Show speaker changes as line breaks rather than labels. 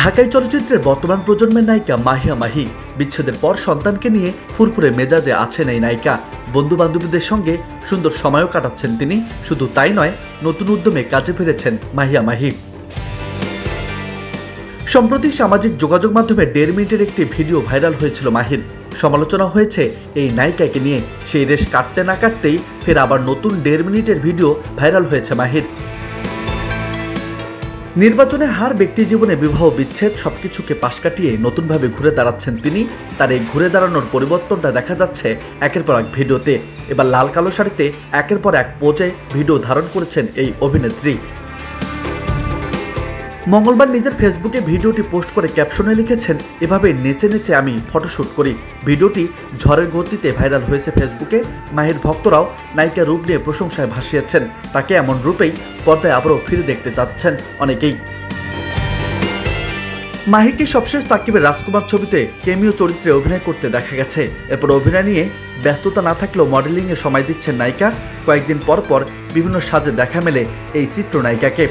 ঢাকাই চলচ্চিত্রের বর্তমান প্রজন্মের নায়িকা মাহিয়া মাহি। বিচ্ছেদের পর সন্তানকে নিয়ে ফুরফুরে মেজাজে আছেন এই নায়িকা। বন্ধু বান্ধবীদের সঙ্গে সুন্দর সময়ও কাটাচ্ছেন তিনি। শুধু তাই নয়, নতুন উদ্যমে কাজে ফিরেছেন মাহিয়া মাহি। সম্প্রতি সামাজিক যোগাযোগ মাধ্যমে 1.5 মিনিটের একটি ভিডিও ভাইরাল হয়েছিল মাহির। সমালোচনা হয়েছে এই নায়িকাকে নিয়ে। সেই রেশ কাটতে না কাটতেই ফের আবার নতুন 1.5 মিনিটের ভিডিও ভাইরাল হয়েছে মাহির। নির্বাচনে হার, ব্যক্তি জীবনে বিবাহ বিচ্ছেদ সবকিছুকে পাশ কাটিয়ে নতুনভাবে ঘুরে দাঁড়াচ্ছেন তিনি। তার এই ঘুরে দাঁড়ানোর পরিবর্তনটা দেখা যাচ্ছে একের পর এক ভিডিওতে। এবার লাল কালো শাড়িতে একের পর এক পোজে ভিডিও ধারণ করেছেন এই অভিনেত্রী। মঙ্গলবার নিজের ফেসবুকে ভিডিওটি পোস্ট করে ক্যাপশনে লিখেছেন, এভাবে নেচে নেচে আমি ফটোশ্যুট করি। ভিডিওটি ঝড়ের গতিতে ভাইরাল হয়েছে ফেসবুকে। মাহির ভক্তরাও নায়িকার রূপ নিয়ে প্রশংসায় ভাসিয়েছেন। তাকে এমন রূপেই পর্দায় আবারও ফিরে দেখতে চাচ্ছেন অনেকেই। মাহিকে সবশেষ সাকিবের রাজকুমার ছবিতে কেমিও চরিত্রে অভিনয় করতে দেখা গেছে। এরপর অভিনয় নিয়ে ব্যস্ততা না থাকলেও মডেলিংয়ে সময় দিচ্ছেন নায়িকা। কয়েকদিন পর পর বিভিন্ন সাজে দেখা মেলে এই চিত্রনায়িকাকে।